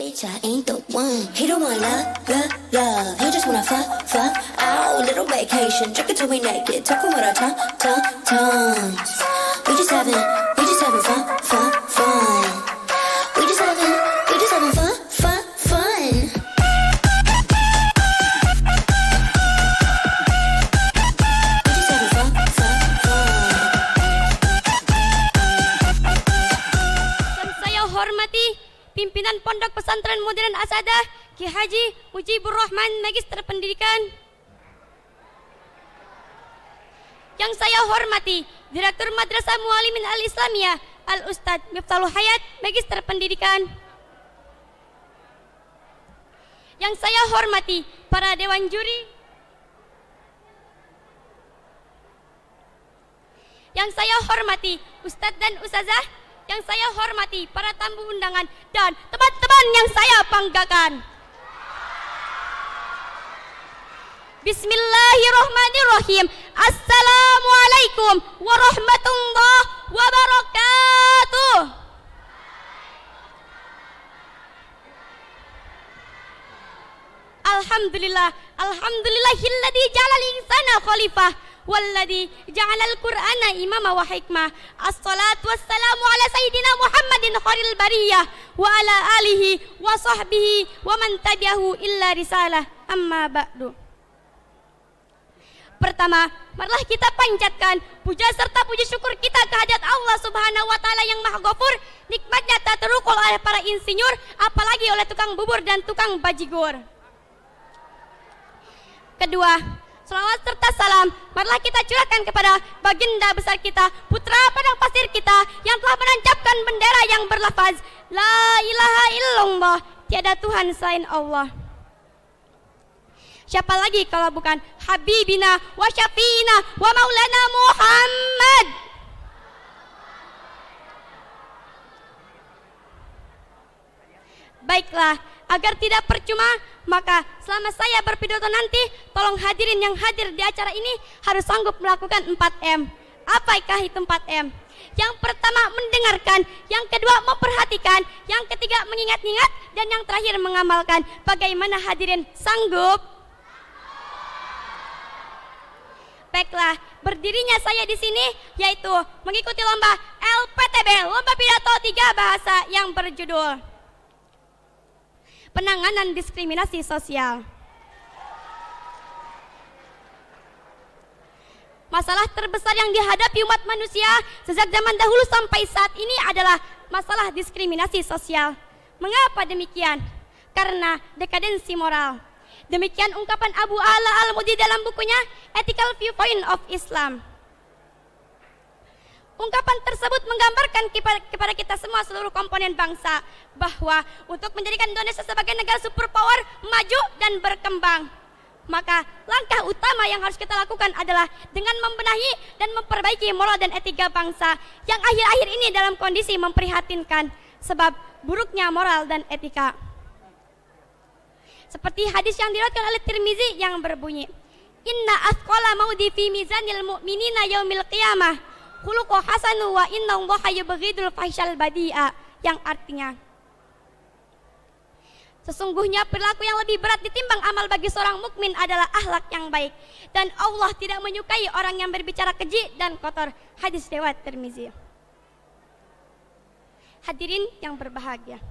Bitch, I ain't the one. He don't want love, love, love. He just wanna fuck, fuck. Oh, little vacation. Drink it till we naked. Talking with our tongues. We just having fun, fun, fun. We just having fun, fun, fun. We just having fun, fun, fun. Yang saya hormati pimpinan Pondok Pesantren Modern Asadah, Ki Haji Mujibur Rahman, Magister Pendidikan. Yang saya hormati Direktur Madrasah Muallimin Al-Islamiyah, Al-Ustadz Miftahul Hayat, Magister Pendidikan. Yang saya hormati para Dewan Juri. Yang saya hormati Ustadz dan Ustazah. Yang saya hormati para tamu undangan dan teman-teman yang saya banggakan. Bismillahirrahmanirrahim. Assalamualaikum warahmatullahi wabarakatuh. Alhamdulillahilladzi ja'alal insana khalifah walladzi ja'alal qur'ana imama wa hikmah. Assalatu wassalamu ala sayyidina Muhammadin khairil bariyah wa ala alihi wa sahbihi wa man tabi'ahu illa risalah. Amma ba'du. Pertama, marilah kita panjatkan puja serta puji syukur kita kehadirat Allah Subhanahu wa taala yang Maha Ghafur. Nikmatnya tak terukul oleh para insinyur, apalagi oleh tukang bubur dan tukang bajigur. Kedua, selawat serta salam marilah kita curahkan kepada baginda besar kita, putra padang pasir kita yang telah menancapkan bendera yang berlafaz La ilaha illallah, tiada Tuhan selain Allah. Siapa lagi kalau bukan Habibina wa Syafiina wa Maulana Muhammad. Baiklah, agar tidak percuma, maka selama saya berpidato nanti, tolong hadirin yang hadir di acara ini harus sanggup melakukan 4M. Apakah itu 4M? Yang pertama mendengarkan, yang kedua memperhatikan, yang ketiga mengingat-ingat, dan yang terakhir mengamalkan. Bagaimana hadirin, sanggup? Baiklah, berdirinya saya di sini yaitu mengikuti lomba LPTB, lomba pidato 3 bahasa yang berjudul Penanganan Diskriminasi Sosial. Masalah terbesar yang dihadapi umat manusia sejak zaman dahulu sampai saat ini adalah masalah diskriminasi sosial. Mengapa demikian? Karena dekadensi moral. Demikian ungkapan Abu Ala Al-Mudi dalam bukunya Ethical Viewpoint of Islam. Ungkapan tersebut menggambarkan kepada kita semua seluruh komponen bangsa bahwa untuk menjadikan Indonesia sebagai negara superpower, maju dan berkembang, maka langkah utama yang harus kita lakukan adalah dengan membenahi dan memperbaiki moral dan etika bangsa yang akhir-akhir ini dalam kondisi memprihatinkan sebab buruknya moral dan etika. Seperti hadis yang diriwayatkan oleh Tirmizi yang berbunyi, Inna asqala maudi fi mizanil mu'minina yaumil qiyamah khuluqu hasanu wa inna Allaha yubghidul fahsyal badi'a, yang artinya sesungguhnya perilaku yang lebih berat ditimbang amal bagi seorang mukmin adalah akhlak yang baik, dan Allah tidak menyukai orang yang berbicara keji dan kotor. Hadis riwayat Tirmizi. Hadirin yang berbahagia,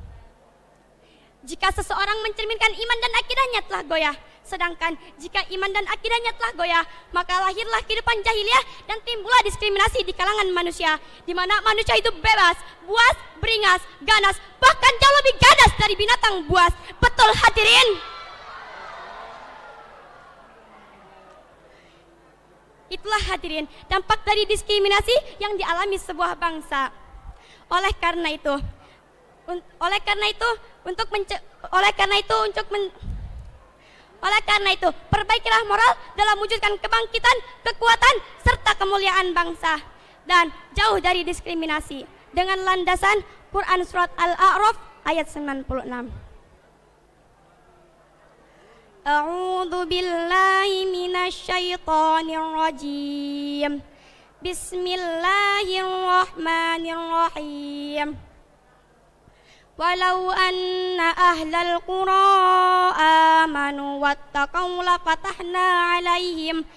jika seseorang mencerminkan iman dan akidahnya telah goyah, sedangkan jika iman dan akidahnya telah goyah, maka lahirlah kehidupan jahiliyah dan timbullah diskriminasi di kalangan manusia, di mana manusia itu bebas, buas, beringas, ganas, bahkan jauh lebih ganas dari binatang buas. Betul hadirin? Itulah hadirin dampak dari diskriminasi yang dialami sebuah bangsa. Oleh karena itu, perbaikilah moral dalam mewujudkan kebangkitan, kekuatan, serta kemuliaan bangsa, dan jauh dari diskriminasi dengan landasan Quran Surat Al-A'raf ayat 96. A'udzu billahi minasyaitonir rajim. Bismillahirrahmanirrahim. Walau anna ahlal qura amanu wattaqaw la fatahna alaihim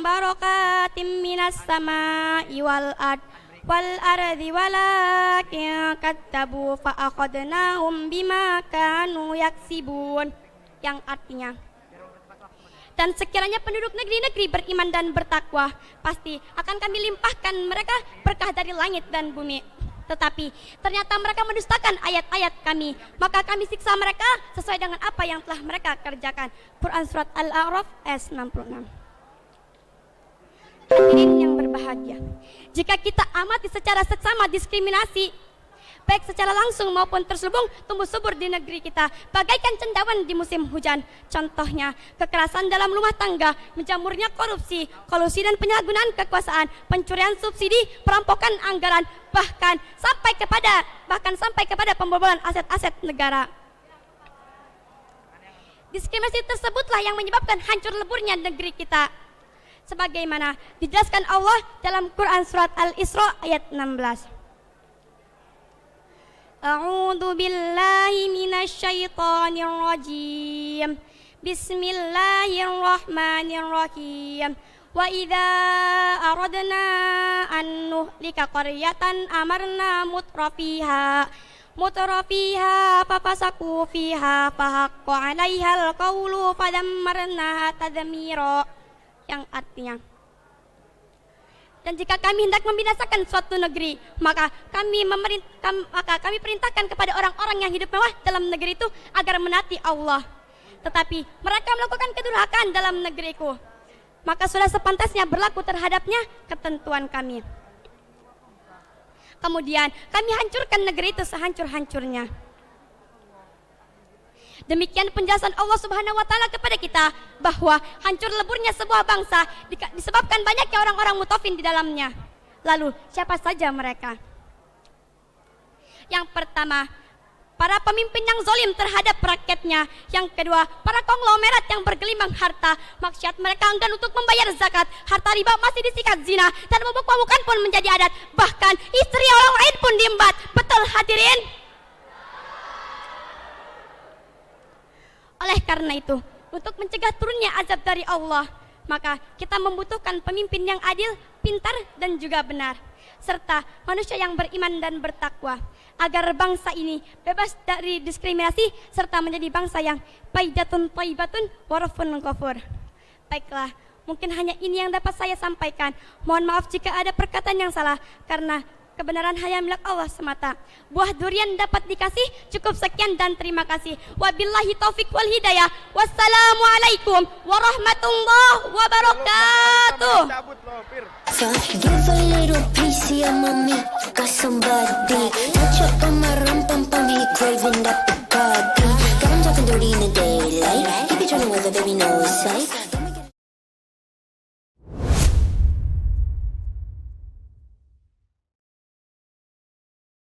barakatim minas samai wal ardi walakin kadzabu fa akhadnahum bima kanu yaksibun, yang artinya, dan sekiranya penduduk negeri-negeri beriman dan bertakwa, pasti akan kami limpahkan mereka berkah dari langit dan bumi. Tetapi ternyata mereka mendustakan ayat-ayat kami, maka kami siksa mereka sesuai dengan apa yang telah mereka kerjakan. Quran Surat Al-A'raf ayat 66. Hadirin yang berbahagia, jika kita amati secara seksama diskriminasi, baik secara langsung maupun terselubung, tumbuh subur di negeri kita bagaikan cendawan di musim hujan. Contohnya, kekerasan dalam rumah tangga, menjamurnya korupsi, kolusi dan penyalahgunaan kekuasaan, pencurian subsidi, perampokan anggaran, bahkan sampai kepada pembobolan aset-aset negara. Diskriminasi tersebutlah yang menyebabkan hancur leburnya negeri kita, sebagaimana dijelaskan Allah dalam Quran Surat Al-Isra ayat 16. A'udzu billahi minasyaitonir rajim. Bismillahirrahmanirrahim. Wa idza aradna an nuhlika qaryatan amarna mutrafiha fafasaku fiha fahaqqa 'alaihal qawlu fadammarnaha tadmira, yang artinya, dan jika kami hendak membinasakan suatu negeri, maka kami perintahkan kepada orang-orang yang hidup mewah dalam negeri itu agar menaati Allah. Tetapi mereka melakukan kedurhakaan dalam negeriku, maka sudah sepantasnya berlaku terhadapnya ketentuan kami. Kemudian kami hancurkan negeri itu sehancur-hancurnya. Demikian penjelasan Allah Subhanahu wa taala kepada kita bahwa hancur leburnya sebuah bangsa disebabkan banyaknya orang-orang mutafin di dalamnya. Lalu siapa saja mereka? Yang pertama, para pemimpin yang zalim terhadap rakyatnya. Yang kedua, para konglomerat yang bergelimang harta. Maksud mereka enggan untuk membayar zakat, harta riba masih disikat zina, dan mabuk-mabukan pun menjadi adat. Bahkan istri orang lain pun diembat. Betul hadirin? Oleh karena itu, untuk mencegah turunnya azab dari Allah, maka kita membutuhkan pemimpin yang adil, pintar, dan juga benar, serta manusia yang beriman dan bertakwa, agar bangsa ini bebas dari diskriminasi serta menjadi bangsa yang baidatun thayyibatun warafun ghafur. Baiklah, mungkin hanya ini yang dapat saya sampaikan. Mohon maaf jika ada perkataan yang salah, karena kebenaran hanya milik Allah semata. Buah durian dapat dikasih. Cukup sekian dan terima kasih. Wabillahi taufik wal hidayah. Wassalamualaikum warahmatullahi wabarakatuh. So give a little piece of mommy, got somebody. Touch up on my rum pum pum, he craving up the party. Got him talking dirty in the daylight. He be trying to weather, baby, no sight.